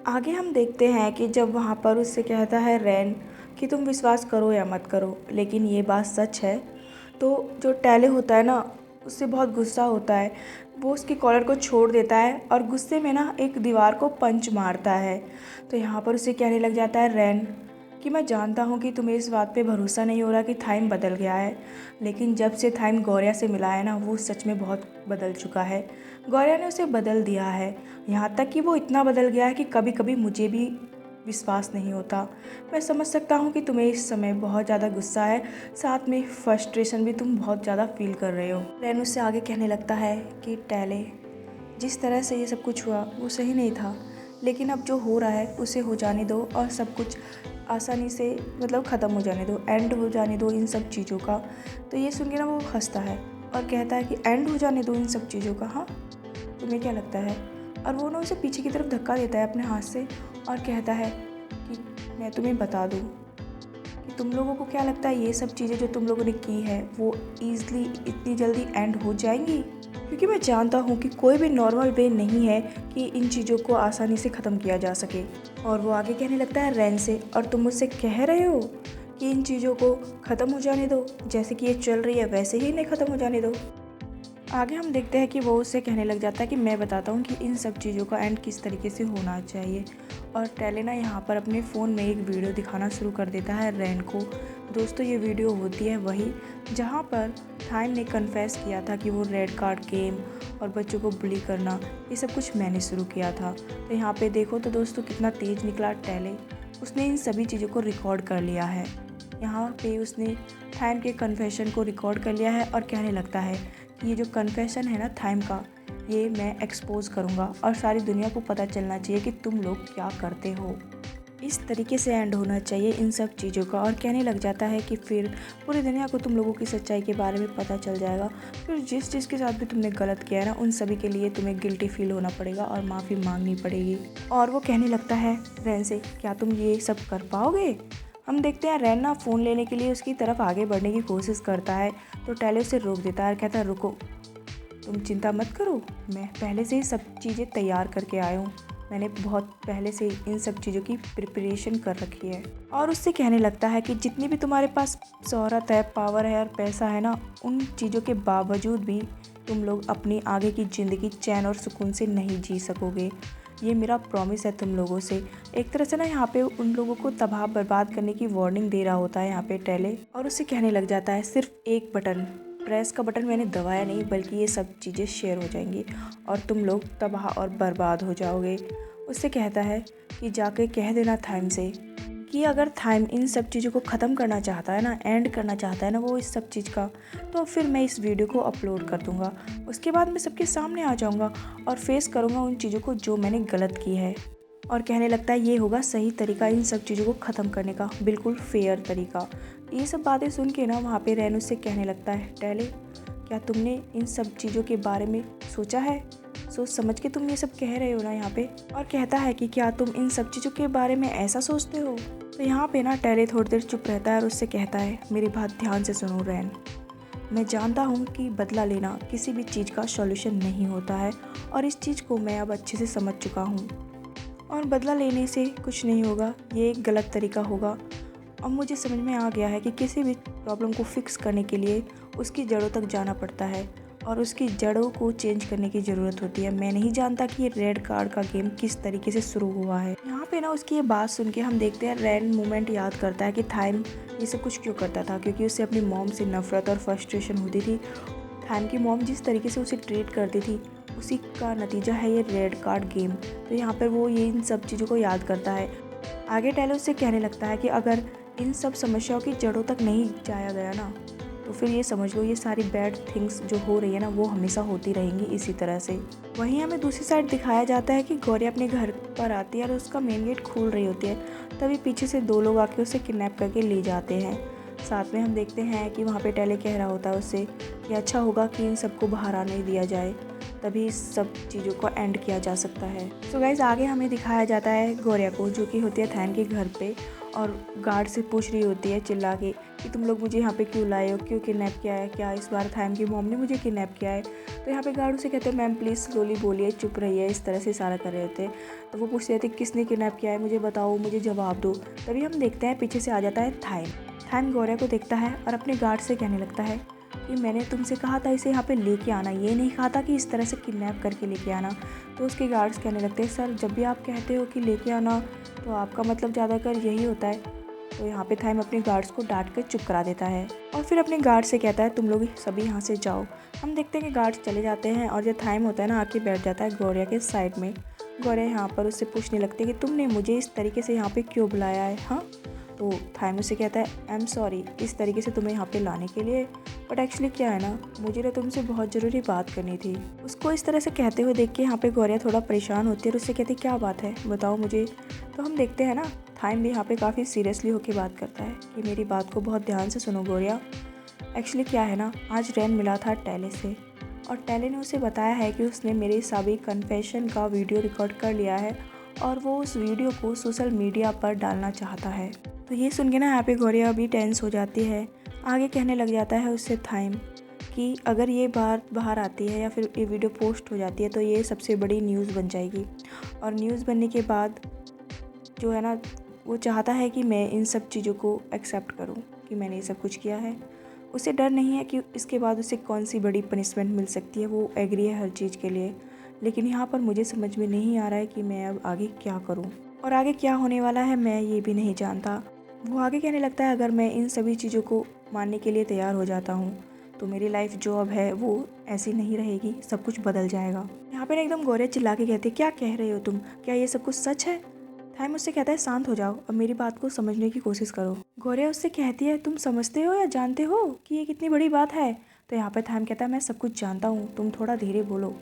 आगे हम देखते हैं कि जब वहाँ पर उससे कहता है रैन कि तुम विश्वास करो या मत करो, लेकिन ये बात सच है। तो जो टैले होता है ना, उससे बहुत गुस्सा होता है। वो उसकी कॉलर को छोड़ देता है और गुस्से में ना एक दीवार को पंच मारता है। तो यहाँ पर उसे कहने लग जाता है रैन कि मैं जानता हूँ कि तुम्हें इस बात पे भरोसा नहीं हो रहा कि थाइम बदल गया है, लेकिन जब से थाइम गौरिया से मिला है ना, वो सच में बहुत बदल चुका है। गौरिया ने उसे बदल दिया है, यहाँ तक कि वो इतना बदल गया है कि कभी कभी मुझे भी विश्वास नहीं होता। मैं समझ सकता हूँ कि तुम्हें इस समय बहुत ज़्यादा गुस्सा है, साथ में फ्रस्ट्रेशन भी तुम बहुत ज़्यादा फील कर रहे हो। रैन उससे आगे कहने लगता है कि टैले, जिस तरह से ये सब कुछ हुआ वो सही नहीं था, लेकिन अब जो हो रहा है उसे हो जाने दो और सब कुछ आसानी से मतलब ख़त्म हो जाने दो, एंड हो जाने दो इन सब चीज़ों का। तो ये सुन के ना वो हंसता है और कहता है कि एंड हो जाने दो इन सब चीज़ों का, हाँ तुम्हें क्या लगता है? और वो ना उसे पीछे की तरफ धक्का देता है अपने हाथ से और कहता है कि मैं तुम्हें बता दूँ कि तुम लोगों को क्या लगता है ये सब चीज़ें जो तुम लोगों ने की है वो ईज़िली इतनी जल्दी एंड हो जाएंगी? क्योंकि मैं जानता हूँ कि कोई भी नॉर्मल वे नहीं है कि इन चीज़ों को आसानी से ख़त्म किया जा सके। और वो आगे कहने लगता है रैन से, और तुम मुझसे कह रहे हो कि इन चीज़ों को ख़त्म हो जाने दो, जैसे कि ये चल रही है वैसे ही इन्हें ख़त्म हो जाने दो। आगे हम देखते हैं कि वो उससे कहने लग जाता है कि मैं बताता हूँ कि इन सब चीज़ों का एंड किस तरीके से होना चाहिए। और टेलेना यहाँ पर अपने फ़ोन में एक वीडियो दिखाना शुरू कर देता है रैन को। दोस्तों ये वीडियो होती है वही जहाँ पर थाइम ने कन्फेस किया था कि वो रेड कार्ड गेम और बच्चों को बुली करना ये सब कुछ मैंने शुरू किया था। तो यहाँ पे देखो तो दोस्तों कितना तेज़ निकला टेले, उसने इन सभी चीज़ों को रिकॉर्ड कर लिया है। यहाँ पे उसने थाइम के कन्फेशन को रिकॉर्ड कर लिया है और कहने लगता है कि ये जो कन्फेशन है ना थाइम का, ये मैं एक्सपोज करूँगा और सारी दुनिया को पता चलना चाहिए कि तुम लोग क्या करते हो। इस तरीके से एंड होना चाहिए इन सब चीज़ों का। और कहने लग जाता है कि फिर पूरी दुनिया को तुम लोगों की सच्चाई के बारे में पता चल जाएगा। फिर जिस चीज़ के साथ भी तुमने गलत किया है ना, उन सभी के लिए तुम्हें गिल्टी फील होना पड़ेगा और माफ़ी मांगनी पड़ेगी। और वो कहने लगता है रैन से, क्या तुम ये सब कर पाओगे? हम देखते हैं रैन ना फ़ोन लेने के लिए उसकी तरफ आगे बढ़ने की कोशिश करता है, तो टैले उसे रोक देता है और कहता है रुको, तुम चिंता मत करो, मैं पहले से ही सब चीज़ें तैयार करके आया हूँ। मैंने बहुत पहले से इन सब चीज़ों की प्रिपरेशन कर रखी है। और उससे कहने लगता है कि जितनी भी तुम्हारे पास शोहरत है, पावर है और पैसा है ना, उन चीज़ों के बावजूद भी तुम लोग अपनी आगे की ज़िंदगी चैन और सुकून से नहीं जी सकोगे। ये मेरा प्रॉमिस है तुम लोगों से। एक तरह से ना यहाँ पे उन लोगों को तबाह बर्बाद करने की वार्निंग दे रहा होता है यहाँ पे टेले। और उससे कहने लग जाता है सिर्फ एक बटन प्रेस का बटन मैंने दबाया नहीं, बल्कि ये सब चीज़ें शेयर हो जाएंगी और तुम लोग तबाह और बर्बाद हो जाओगे। उससे कहता है कि जाके कह देना थाइम से कि अगर थाइम इन सब चीज़ों को ख़त्म करना चाहता है ना, एंड करना चाहता है ना वो इस सब चीज़ का, तो फिर मैं इस वीडियो को अपलोड कर दूँगा। उसके बाद मैं सबके सामने आ जाऊँगा और फेस करूँगा उन चीज़ों को जो मैंने गलत की है। और कहने लगता है ये होगा सही तरीका इन सब चीज़ों को ख़त्म करने का, बिल्कुल फेयर तरीका। ये सब बातें सुन के ना वहाँ पे रैन उससे कहने लगता है टेले, क्या तुमने इन सब चीज़ों के बारे में सोचा है? सोच समझ के तुम ये सब कह रहे हो ना यहाँ पे? और कहता है कि क्या तुम इन सब चीज़ों के बारे में ऐसा सोचते हो? तो यहाँ पे ना टेले थोड़ी देर चुप रहता है और उससे कहता है मेरी बात ध्यान से सुनो रैन, मैं जानता हूँ कि बदला लेना किसी भी चीज़ का सॉल्यूशन नहीं होता है और इस चीज़ को मैं अब अच्छे से समझ चुका हूँ। और बदला लेने से कुछ नहीं होगा, ये एक गलत तरीका होगा। अब मुझे समझ में आ गया है कि किसी भी प्रॉब्लम को फिक्स करने के लिए उसकी जड़ों तक जाना पड़ता है और उसकी जड़ों को चेंज करने की ज़रूरत होती है। मैं नहीं जानता कि ये रेड कार्ड का गेम किस तरीके से शुरू हुआ है। यहाँ पे ना उसकी ये बात सुन के हम देखते हैं रैन मोमेंट याद करता है कि थाइम ये सब कुछ क्यों करता था, क्योंकि उससे अपनी मॉम से नफरत और फ्रस्ट्रेशन होती थी। थाइम की मॉम जिस तरीके से उसे ट्रीट करती थी उसी का नतीजा है ये रेड कार्ड गेम। तो यहाँ पर वो ये इन सब चीज़ों को याद करता है। आगे टेलो उससे कहने लगता है कि अगर इन सब समस्याओं की जड़ों तक नहीं जाया गया ना, तो फिर ये समझ लो ये सारी बैड थिंग्स जो हो रही है ना वो हमेशा होती रहेंगी इसी तरह से। वहीं हमें दूसरी साइड दिखाया जाता है कि गौरी अपने घर पर आती है और उसका मेन गेट खोल रही होती है, तभी पीछे से दो लोग आके उसे किडनैप करके ले जाते हैं। साथ में हम देखते हैं कि वहाँ पे टेले कह रहा होता है उससे कि अच्छा होगा कि इन सबको बाहर आने दिया जाए। तभी इस सब चीज़ों को एंड किया जा सकता है। सो गाइस, आगे हमें दिखाया जाता है गौरिया को, जो कि होती है थैम के घर पे और गार्ड से पूछ रही होती है चिल्ला के कि तुम लोग मुझे यहाँ पे क्यों लाए हो, क्यों किडनैप किया है, क्या इस बार थैम की मॉम ने मुझे किडनैप किया है। तो यहाँ पे गार्ड उसे कहते हैं मैम प्लीज़ स्लोली बोलिए, चुप रहिए, इस तरह से इशारा कर रहे थे। तो वो पूछते थे किसने किडनैप किया है, मुझे बताओ, मुझे जवाब दो। तभी हम देखते हैं पीछे से आ जाता है थैम। थैम गौरिया को देखता है और अपने गार्ड से कहने लगता है कि मैंने तुमसे कहा था इसे यहाँ पे लेके आना, ये नहीं कहा था कि इस तरह से किडनैप करके लेके आना। तो उसके गार्ड्स कहने लगते हैं सर, जब भी आप कहते हो कि लेके आना तो आपका मतलब ज़्यादातर यही होता है। तो यहाँ पे थैम अपने गार्ड्स को डांट कर चुप करा देता है और फिर अपने गार्ड से कहता है तुम लोग सभी यहाँ से जाओ। हम देखते हैं कि गार्ड्स चले जाते हैं और जो थैम होता है ना, आके बैठ जाता है गौरिया के साइड में। गौरिया यहाँ पर उससे पूछने लगती है कि तुमने मुझे इस तरीके से यहाँ पे क्यों बुलाया है। हाँ, तो थैम उसे कहता है आई एम सॉरी इस तरीके से तुम्हें यहाँ पे लाने के लिए, बट एक्चुअली क्या है ना, मुझे ना तुमसे बहुत ज़रूरी बात करनी थी। उसको इस तरह से कहते हुए देख के यहाँ पे गौरिया थोड़ा परेशान होती है और उससे कहती है क्या बात है, बताओ मुझे। तो हम देखते हैं ना, थैम भी यहाँ पे काफ़ी सीरियसली होकर बात करता है कि मेरी बात को बहुत ध्यान से सुनो गौरिया। एक्चुअली क्या है ना, आज रैन मिला था टैले से और टैले ने उसे बताया है कि उसने मेरे सभी कन्फेशन का वीडियो रिकॉर्ड कर लिया है और वो उस वीडियो को सोशल मीडिया पर डालना चाहता है। तो ये सुन के ना यहाँ पे गौरिया अभी टेंस हो जाती है। आगे कहने लग जाता है उससे थैम कि अगर ये बात बाहर आती है या फिर ये वीडियो पोस्ट हो जाती है तो ये सबसे बड़ी न्यूज़ बन जाएगी और न्यूज़ बनने के बाद जो है ना, वो चाहता है कि मैं इन सब चीज़ों को एक्सेप्ट करूं कि मैंने ये सब कुछ किया है। उसे डर नहीं है कि इसके बाद उसे कौन सी बड़ी पनिशमेंट मिल सकती है, वो एग्री है हर चीज़ के लिए। लेकिन यहाँ पर मुझे समझ में नहीं आ रहा है कि मैं अब आगे क्या करूँ और आगे क्या होने वाला है मैं ये भी नहीं जानता। वो आगे कहने लगता है अगर मैं इन सभी चीज़ों को मानने के लिए तैयार हो जाता हूँ तो मेरी लाइफ जो अब है वो ऐसी नहीं रहेगी, सब कुछ बदल जाएगा। यहाँ पर एकदम गौरिया चिल्ला के कहती है क्या कह रहे हो तुम, क्या ये सब कुछ सच है। थैम उससे कहता है शांत हो जाओ और मेरी बात को समझने की कोशिश करो। गौरिया उससे कहती है तुम समझते हो या जानते हो कि ये कितनी बड़ी बात है। तो यहाँ पर थैम कहता है मैं सब कुछ जानता हूँ, तुम थोड़ा धीरे बोलो।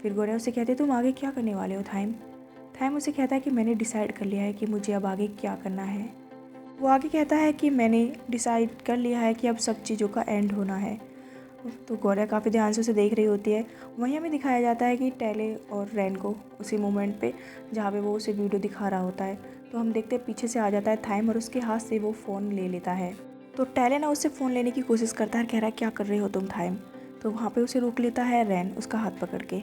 फिर गौरिया उससे कहती है तुम आगे क्या करने वाले हो थैम। थैम उसे कहता है कि मैंने डिसाइड कर लिया है कि मुझे अब आगे क्या करना है। वो आगे कहता है कि मैंने डिसाइड कर लिया है कि अब सब चीज़ों का एंड होना है। तो गौरिया काफ़ी ध्यान से उसे देख रही होती है। वहीं हमें दिखाया जाता है कि टैले और रैन को उसी मोमेंट पे जहाँ पे वो उसे वीडियो दिखा रहा होता है। तो हम देखते हैं पीछे से आ जाता है थैम और उसके हाथ से वो फ़ोन ले लेता है। तो टैले ना उससे फ़ोन लेने की कोशिश करता है, कह रहा है क्या कर रहे हो तुम थैम। तो वहाँ पे उसे रोक लेता है रैन उसका हाथ पकड़ के।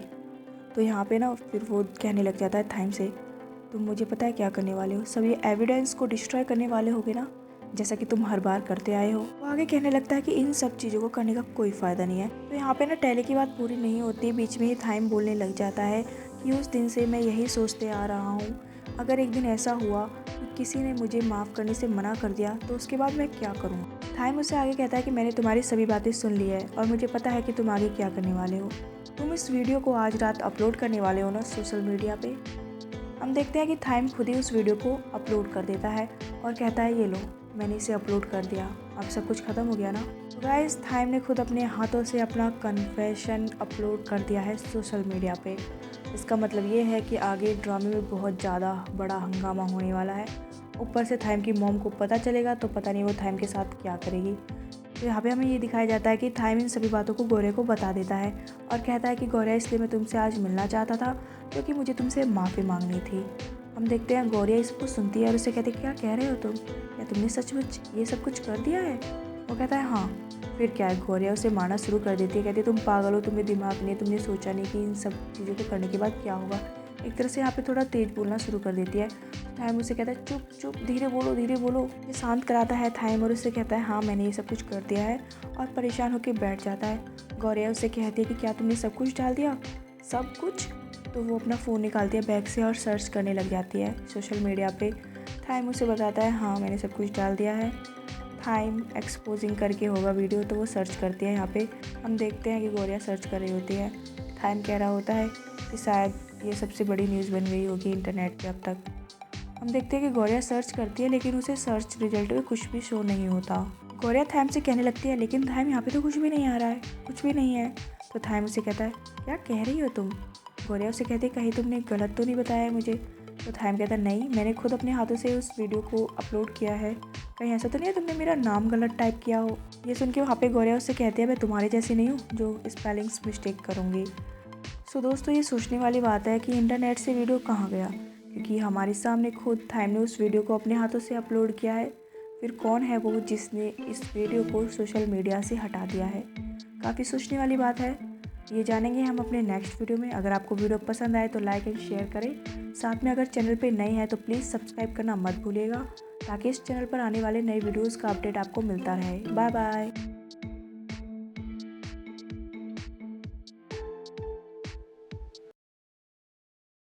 तो यहाँ पे ना फिर वो कहने लग जाता है थैम से तुम मुझे पता है क्या करने वाले हो, सब ये एविडेंस को डिस्ट्रॉय करने वाले होगे ना, जैसा कि तुम हर बार करते आए हो। वो आगे कहने लगता है कि इन सब चीज़ों को करने का कोई फ़ायदा नहीं है। तो यहाँ पे ना टैले की बात पूरी नहीं होती, बीच में ही थैम बोलने लग जाता है कि उस दिन से मैं यही सोचते आ रहा हूँ, अगर एक दिन ऐसा हुआ कि किसी ने मुझे माफ़ करने से मना कर दिया तो उसके बाद मैं क्या करूँ। थैम उससे आगे कहता है कि मैंने तुम्हारी सभी बातें सुन ली है और मुझे पता है कि तुम आगे क्या करने वाले हो। तुम इस वीडियो को आज रात अपलोड करने वाले हो ना सोशल मीडिया पे। हम देखते हैं कि थैम खुद ही उस वीडियो को अपलोड कर देता है और कहता है ये लो मैंने इसे अपलोड कर दिया, अब सब कुछ ख़त्म हो गया ना। तो गाइस, थैम ने खुद अपने हाथों से अपना कन्फेशन अपलोड कर दिया है सोशल मीडिया पे। इसका मतलब ये है कि आगे ड्रामे में बहुत ज़्यादा बड़ा हंगामा होने वाला है। ऊपर से थैम की मॉम को पता चलेगा तो पता नहीं वो थैम के साथ क्या करेगी। तो यहाँ पे हमें ये दिखाया जाता है कि थैम इन सभी बातों को गौरिया को बता देता है और कहता है कि गौरिया इसलिए मैं तुमसे आज मिलना चाहता था क्योंकि मुझे तुमसे माफ़ी मांगनी थी। हम देखते हैं गौरिया इसको सुनती है और उसे कहती है क्या कह रहे हो तुम, क्या तुमने सचमुच ये सब कुछ कर दिया है। वो कहता है हाँ। फिर क्या है, गौरिया उसे मारना शुरू कर देती है, कहती है तुम पागल हो, तुम्हें दिमाग नहीं, तुमने सोचा नहीं कि इन सब चीज़ों को करने के बाद क्या होगा। एक तरह से यहाँ पे थोड़ा तेज बोलना शुरू कर देती है। थैम उसे कहता है चुप चुप, धीरे बोलो धीरे बोलो। ये शांत कराता है थैम और उससे कहता है हाँ मैंने ये सब कुछ कर दिया है और परेशान होकर बैठ जाता है। गौरिया उससे कहती है कि क्या तुमने सब कुछ डाल दिया, सब कुछ। तो वो अपना फ़ोन निकालती है बैग से और सर्च करने लग जाती है सोशल मीडिया पे। थैम उसे बताता है हाँ मैंने सब कुछ डाल दिया है। थैम एक्सपोजिंग करके होगा वीडियो, तो वो सर्च करती है। यहाँ पे हम देखते हैं कि गौरिया सर्च कर रही होती है। थैम कह रहा होता है कि शायद ये सबसे बड़ी न्यूज़ बन गई होगी इंटरनेट पे अब तक। हम देखते हैं कि गौरिया सर्च करती है लेकिन उसे सर्च रिजल्ट में कुछ भी शो नहीं होता। गौरिया थैम से कहने लगती है लेकिन थैम यहाँ पे तो कुछ भी नहीं आ रहा है, कुछ भी नहीं है। तो थैम उसे कहता है क्या कह रही हो तुम। गौरिया उसे कहती है कहीं तुमने गलत तो नहीं बताया है मुझे। तो थैम कहता है नहीं, मैंने खुद अपने हाथों से उस वीडियो को अपलोड किया है, कहीं ऐसा तो नहीं है तुमने मेरा नाम गलत टाइप किया हो। ये सुन के वहाँ पे गौरिया उससे कहती है मैं तुम्हारे जैसी नहीं हूँ जो स्पेलिंग्स मिस्टेक करूँगी। सो दोस्तों, ये सोचने वाली बात है कि इंटरनेट से वीडियो कहाँ गया, क्योंकि हमारे सामने खुद थाइम ने उस वीडियो को अपने हाथों से अपलोड किया है। फिर कौन है वो जिसने इस वीडियो को सोशल मीडिया से हटा दिया है? काफ़ी सोचने वाली बात है। ये जानेंगे हम अपने नेक्स्ट वीडियो में। अगर आपको वीडियो पसंद आए तो लाइक एंड शेयर करें। साथ में अगर चैनल पे नए हैं तो प्लीज़ सब्सक्राइब करना मत भूलिएगा, ताकि इस चैनल पर आने वाले नए वीडियोज़ का अपडेट आपको मिलता रहे। Bye bye.